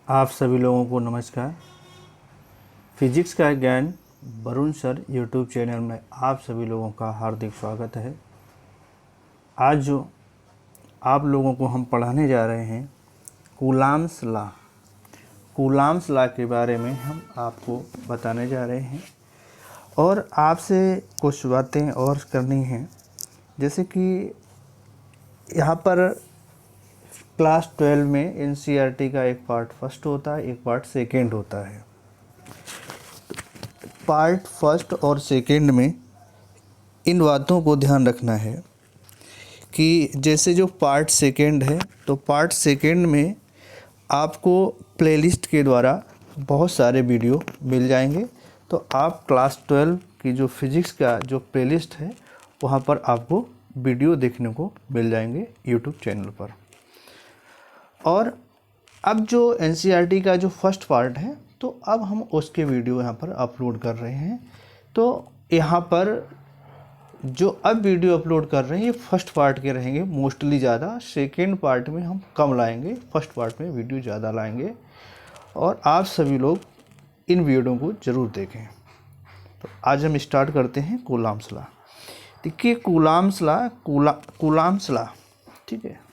आप सभी लोगों को नमस्कार। फिजिक्स का ज्ञान वरुण सर यूट्यूब चैनल में आप सभी लोगों का हार्दिक स्वागत है। आज जो आप लोगों को हम पढ़ाने जा रहे हैं कूलाम्स लॉ। कूलाम्स लॉ के बारे में हम आपको बताने जा रहे हैं और आपसे कुछ बातें और करनी हैं, जैसे कि यहाँ पर क्लास 12 में एनसीईआरटी का एक पार्ट फर्स्ट होता है, एक पार्ट सेकेंड होता है। पार्ट फर्स्ट और सेकेंड में इन बातों को ध्यान रखना है कि जैसे जो पार्ट सेकेंड है, तो पार्ट सेकेंड में आपको प्लेलिस्ट के द्वारा बहुत सारे वीडियो मिल जाएंगे। तो आप क्लास 12 की जो फिज़िक्स का जो प्लेलिस्ट है वहाँ पर आपको वीडियो देखने को मिल जाएंगे यूट्यूब चैनल पर। और अब जो एनसीईआरटी का जो फर्स्ट पार्ट है, तो अब हम उसके वीडियो यहाँ पर अपलोड कर रहे हैं। तो यहाँ पर जो अब वीडियो अपलोड कर रहे हैं ये फर्स्ट पार्ट के रहेंगे मोस्टली ज़्यादा। सेकेंड पार्ट में हम कम लाएंगे, फर्स्ट पार्ट में वीडियो ज़्यादा लाएंगे और आप सभी लोग इन वीडियो को ज़रूर देखें। तो आज हम स्टार्ट करते हैं कूलाम्स लॉ। देखिए कूलाम्स लॉ, ठीक है।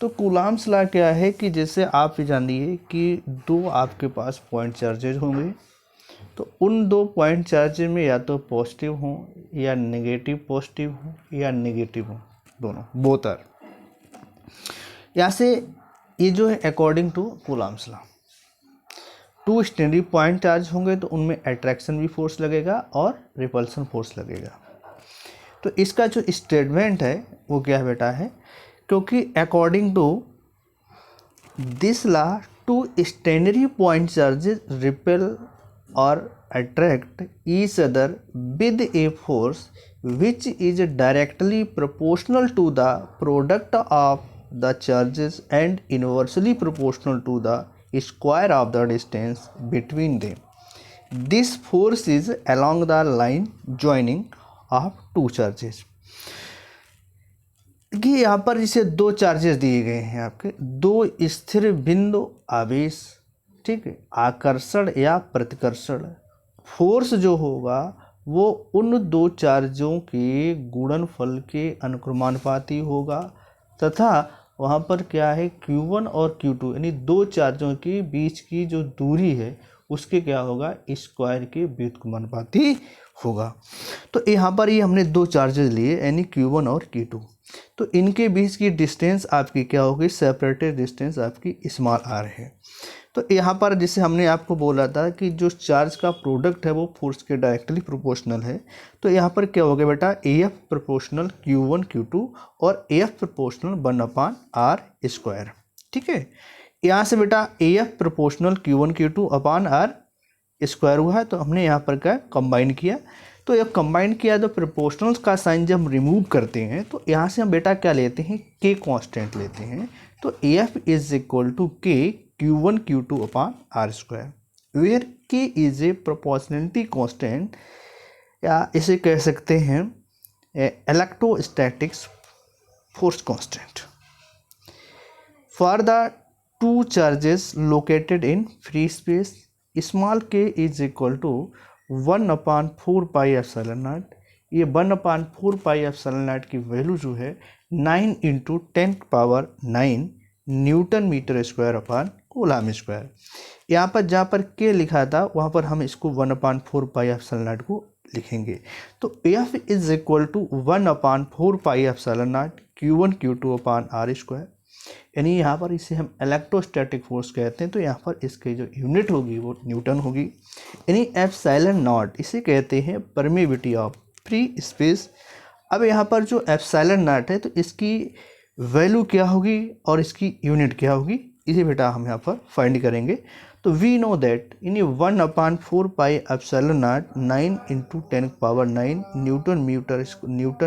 तो कूलाम्स लॉ क्या है कि जैसे आप जानिए कि दो आपके पास पॉइंट चार्जेज होंगे, तो उन दो पॉइंट चार्जेज में या तो पॉजिटिव हों या नेगेटिव पॉजिटिव हो या नेगेटिव हो, दोनों बोथ आर। यहाँ से ये जो है according to Coulomb's law, two stationary point charge होंगे तो उनमें अट्रैक्शन भी फोर्स लगेगा और रिपल्सन फोर्स लगेगा। तो इसका जो स्टेटमेंट है वो क्या है बेटा है, क्योंकि according to this law two stationary point charges repel or attract each other with a force which is directly proportional to the product of the charges and inversely proportional to the square of the distance between them. This force is along the line joining of two charges. कि यहाँ पर जैसे दो charges दिए गए हैं, आपके दो स्थिर बिंदु आवेश, ठीक है, आकर्षण या प्रतिकर्षण फोर्स जो होगा वो उन दो चार्जों के गुणनफल के अनुक्रमानुपाती होगा तथा वहाँ पर क्या है Q1 और Q2 यानी दो चार्जों के बीच की जो दूरी है उसके क्या होगा स्क्वायर के व्युत्क्रमानुपाती होगा। तो यहाँ पर ये हमने दो चार्जेस लिए यानी Q1 और Q2, तो इनके बीच की डिस्टेंस आपकी क्या होगी, सेपरेटेड डिस्टेंस आपकी स्मॉल r है। तो यहाँ पर जैसे हमने आपको बोला था कि जो चार्ज का प्रोडक्ट है वो फोर्स के डायरेक्टली प्रोपोर्शनल है, तो यहाँ पर क्या हो गया बेटा AF प्रोपोर्शनल Q1 Q2 और AF प्रोपोर्शनल 1/r², ठीक है। यहाँ से बेटा AF proportional Q1 Q2 upon r² हुआ है, तो हमने यहाँ पर क्या कंबाइन किया। तो जब कंबाइन किया तो प्रोपोर्शनल्स का साइन जब हम रिमूव करते हैं तो यहाँ से हम बेटा क्या लेते हैं, K कांस्टेंट लेते हैं। तो AF is equal to K Q1 Q2 upon r², where K is a proportionality constant या इसे कह सकते हैं electrostatics force constant for the two charges located in free space. Small k is equal to 1/4 pi epsilon naught. ये 1/4 pi epsilon naught की वैल्यू जो है 9 × 10⁹ newton metre square upon coulomb square. यहाँ पर जहाँ पर के लिखा था वहाँ पर हम इसको 1/4 पाई एप्सिलॉन नॉट को लिखेंगे। तो F is equal to 1/4 pi epsilon naught Q1 Q2 upon r², यानी यहाँ पर इसे हम इलेक्ट्रोस्टैटिक फोर्स कहते हैं। तो यहाँ पर इसकी जो यूनिट होगी वो न्यूटन होगी, यानी एप्सिलॉन नॉट इसे कहते हैं परमिएबिलिटी ऑफ फ्री स्पेस। अब यहाँ पर जो एप्सिलॉन नॉट है तो इसकी वैल्यू क्या होगी और इसकी यूनिट क्या होगी, इसे बेटा हम यहाँ पर फाइंड करेंगे। तो we know that in 1/4 pi epsilon naught 9 × 10⁹ newton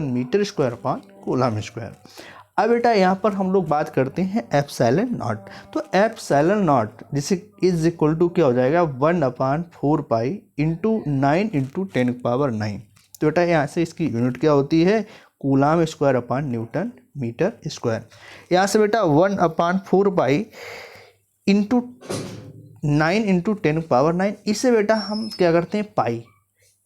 metre square upon coulomb square. अब बेटा यहाँ पर हम लोग बात करते हैं एप्सिलॉन नॉट। तो एप्सिलॉन नॉट जिसे इज इक्वल टू क्या हो जाएगा 1/4 पाई × 9 × 10⁹। तो बेटा यहाँ से इसकी यूनिट क्या होती है, coulomb square upon newton metre square. यहाँ से बेटा 1/4 पाई × 9 इंटू 10⁻⁹, इसे बेटा हम क्या करते हैं पाई,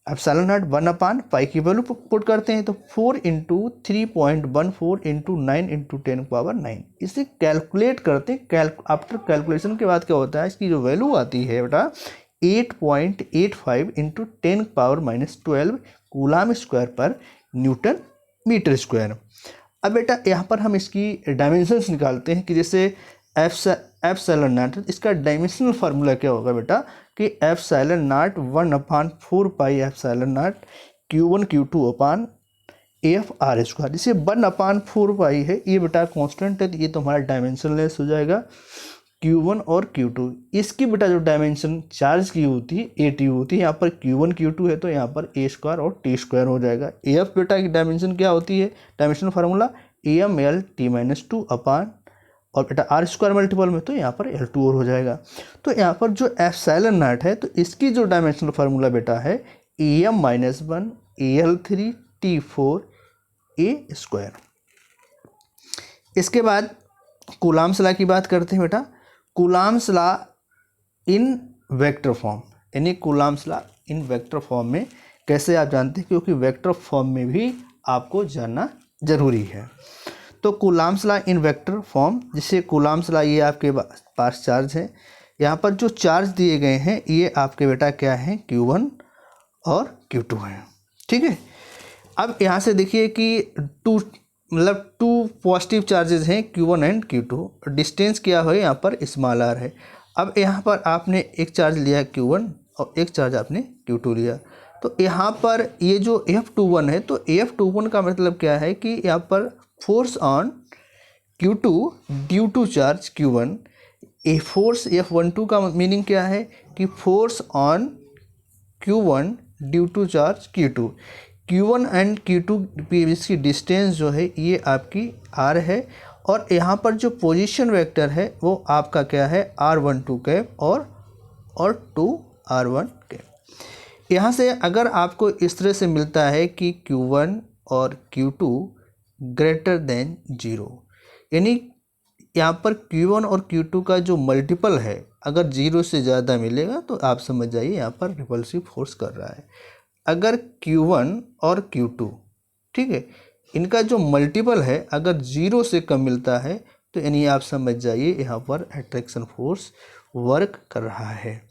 एप्सिलॉन नॉट 1/पाई की वैल्यू पुट करते हैं, तो 4 इंटू 3.14 इंटू 9 इंटू 10⁻⁹, इसे कैलकुलेट करते हैं। आफ्टर कैलकुलेशन के बाद क्या होता है, इसकी जो वैल्यू आती है बेटा 8.85 इंटू 10⁻⁻12 कूलाम स्क्वायर पर न्यूटन मीटर स्क्वायर। अब बेटा यहाँ पर हम इसकी डायमेंशंस निकालते हैं कि जैसे एप्सिलॉन नॉट, इसका डायमेंशनल फार्मूला क्या होगा बेटा कि epsilon not 1/4 pi epsilon naught Q1 Q2 upon AF R square. जैसे 1/4 पाई है, ये बेटा कांस्टेंट है, तो ये तो हमारा डायमेंशनलेस हो जाएगा Q1 और Q2। इसकी बेटा जो डायमेंशन चार्ज की होती है AT होती है, यहाँ पर Q1 Q2 है तो यहाँ पर A स्क्वायर और T स्क्वायर हो जाएगा। AF बेटा की डायमेंशन क्या होती है, डायमेंशन फार्मूला AML-T-2 अपान और बेटा R स्क्वायर मल्टीपल में तो यहाँ पर L2 और हो जाएगा। तो यहाँ पर जो एप्सिलॉन नॉट है, तो इसकी जो डायमेंशनल फार्मूला बेटा है AM-1 AL3 T4 A square. इसके बाद कूलाम्स लॉ की बात करते हैं बेटा। Coulomb's law in vector form, यानी Coulomb's law in vector form में कैसे आप जानते हैं, क्योंकि वेक्टर फॉर्म में भी आपको जानना जरूरी है। तो coulombs law in vector form, जिसे कूलाम्स लॉ, ये आपके पास चार्ज है, यहाँ पर जो चार्ज दिए गए हैं ये आपके बेटा क्या है Q1 और Q2 हैं, ठीक है। अब यहाँ से देखिए कि टू पॉजिटिव चार्जेस हैं Q1 एंड Q2, डिस्टेंस क्या है यहाँ पर स्मॉल r है। अब यहाँ पर आपने एक चार्ज लिया Q1 और एक चार्ज आपने Q2 लिया, तो यहाँ पर ये जो F21 है, तो F21 का मतलब क्या है कि यहाँ पर force on Q2 due to charge Q1। A force F12 का मीनिंग क्या है कि force on Q1 due to charge Q2। Q1 and Q2 की डिस्टेंस जो है ये आपकी R है, और यहाँ पर जो पोजीशन वेक्टर है वो आपका क्या है R12 कैप और 2R1 कैप। यहाँ से अगर आपको इस तरह से मिलता है कि Q1 और Q2 ग्रेटर देन 0, यानी यहाँ पर Q1 और Q2 का जो मल्टीपल है अगर 0 से ज़्यादा मिलेगा तो आप समझ जाइए यहाँ पर रिपल्सिव फोर्स कर रहा है। अगर Q1 और Q2, ठीक है, इनका जो मल्टीपल है अगर 0 से कम मिलता है तो यानी आप समझ जाइए यहाँ पर अट्रैक्शन फोर्स वर्क कर रहा है।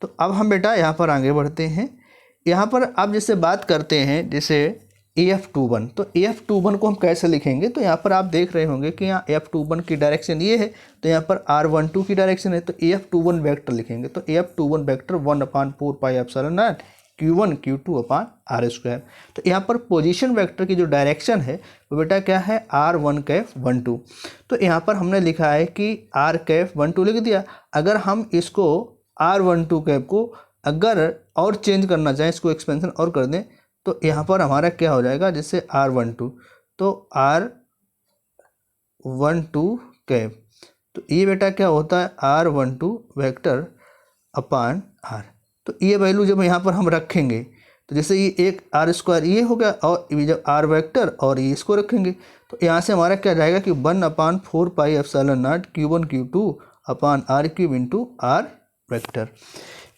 तो अब हम बेटा यहाँ पर आगे बढ़ते हैं। यहाँ पर आप जैसे बात करते हैं जैसे AF21, तो AF21 को हम कैसे लिखेंगे, तो यहाँ पर आप देख रहे होंगे कि यहाँ AF21 की डायरेक्शन ये है, तो यहाँ पर R12 की डायरेक्शन है, तो AF21 वेक्टर लिखेंगे, तो AF21 vector 1/4 pi epsilon naught Q1 Q2 अपान R स्क्वायर। तो यहाँ पर पोजीशन वेक्टर की जो डायरेक्शन है वो बेटा क्या है R1 कैफ 12। तो यहाँ पर हमने लिखा है कि R कैफ 12 लिख दिया। अगर हम इसको R12 कैफ को अगर और चेंज करना चाहें, इसको एक्सपेंशन और कर दें, तो यहाँ पर हमारा क्या हो जाएगा जैसे R12, तो R12 कैप, तो ये बेटा क्या होता है R12 वेक्टर अपान R। तो ये वैल्यू जब यहाँ पर हम रखेंगे तो जैसे ये एक R स्क्वायर ये हो गया, और ये जब R वेक्टर और ये इसको रखेंगे तो यहाँ से हमारा क्या जाएगा कि 1/4 pi epsilon naught Q1 Q2 अपान R cube into R vector.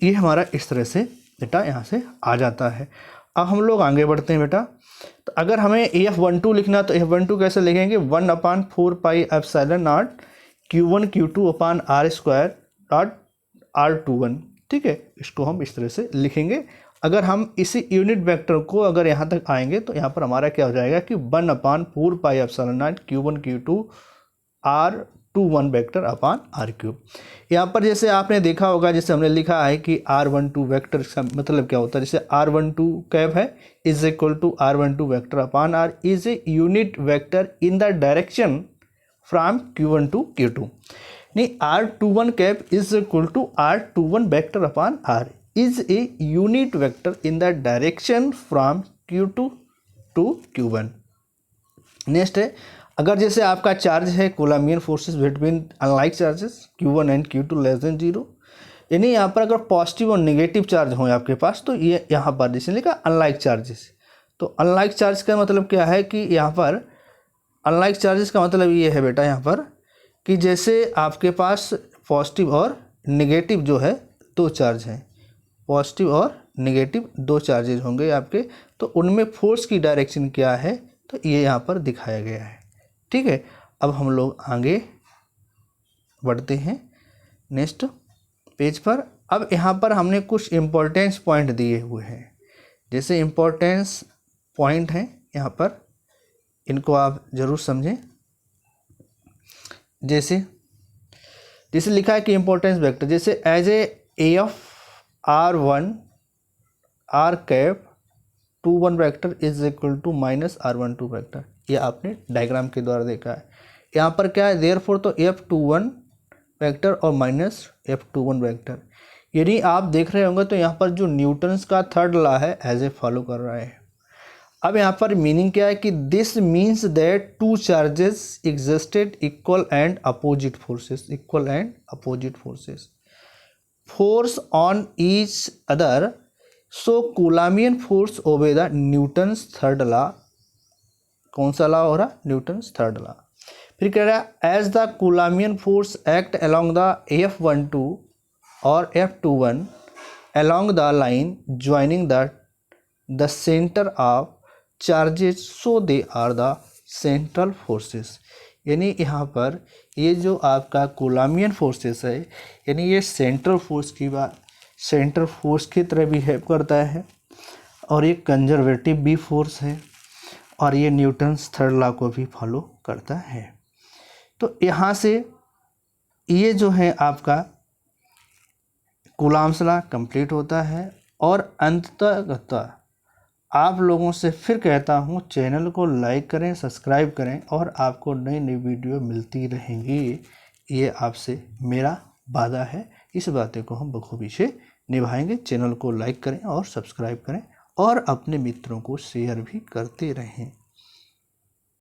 ये हमारा इस तरह से बेटा यहाँ से आ जाता है। अब हम लोग आगे बढ़ते हैं बेटा। तो अगर हमें AF12 लिखना तो AF12 कैसे लिखेंगे 1/4 pi epsilon naught Q1 Q2 अपान R स्क्वायर डॉट R21, ठीक है, इसको हम इस तरह से लिखेंगे। अगर हम इसी यूनिट वेक्टर को अगर यहाँ तक आएंगे तो यहाँ पर हमारा क्या हो जाएगा कि 1/4 pi epsilon naught Q1 Q2 R21 vector upon R cube. यहाँ पर जैसे आपने देखा होगा, जैसे हमने लिखा है कि R12 वेक्टर का मतलब क्या होता है, जैसे R12 कैप है is equal to R12 vector upon R is a unit vector in the direction from Q1 to Q2। नहीं, R21 cap is equal to R21 vector upon R is a unit vector in the direction from Q2 to Q1। Next है, अगर जैसे आपका charge है Coulombian forces between unlike charges Q1 and Q2 less than 0, यानी यहाँ पर अगर positive और नेगेटिव चार्ज हो आपके पास तो ये यहाँ पर जैसे लिखा अनलाइक चार्जेस। तो अनलाइक चार्ज का मतलब क्या है कि यहाँ पर अनलाइक चार्जेस का मतलब ये है बेटा यहाँ पर कि जैसे आपके पास पॉजिटिव और नेगेटिव जो है दो चार्ज हैं, पॉजिटिव और नेगेटिव दो चार्जेज होंगे आपके, तो उनमें फोर्स की डायरेक्शन क्या है तो ये यहाँ पर दिखाया गया है। ठीक है, अब हम लोग आगे बढ़ते हैं नेक्स्ट पेज पर। अब यहाँ पर हमने कुछ इम्पोर्टेंस पॉइंट दिए हुए हैं, जैसे इम्पोर्टेंस पॉइंट हैं यहाँ पर, इनको आप ज़रूर समझें। जैसे लिखा है कि इम्पोर्टेंस वेक्टर, जैसे as F R1 R cap 2 1 vector is equal to minus R12 vector, ये आपने डायग्राम के द्वारा देखा है। यहाँ पर क्या है, देयरफॉर तो F21 वेक्टर और माइनस F21 वेक्टर, यानी आप देख रहे होंगे तो यहाँ पर जो न्यूटन्स का थर्ड लॉ है एज ए फॉलो कर रहा है। अब यहाँ पर मीनिंग क्या है कि this means that two charges existed equal and opposite forces, equal and opposite forces, force on each other, so Coulombian force obey the Newton's third law. कौन सा लॉ हो रहा, न्यूटन्स थर्ड लॉ। फिर कह रहा है as the Coulombian force act along the F12 और F21 along the line joining the centre of charges, so they are the central forces. यानी यहाँ पर ये जो आपका कूलामियन फोर्सेस है, यानी ये सेंट्रल फोर्स की बात, सेंट्रल फोर्स की तरह बिहेव करता है, और ये कंजर्वेटिव भी फोर्स है, और ये न्यूटन्स थर्ड लॉ को भी फॉलो करता है। तो यहाँ से ये जो है आपका कूलाम्स लॉ कंप्लीट होता है। और अंततः आप लोगों से फिर कहता हूँ, चैनल को लाइक करें, सब्सक्राइब करें, और आपको नई नई वीडियो मिलती रहेंगी, ये आपसे मेरा वादा है। इस बातें को हम बखूबी से निभाएंगे। चैनल को लाइक करें और सब्सक्राइब करें, और अपने मित्रों को शेयर भी करते रहें।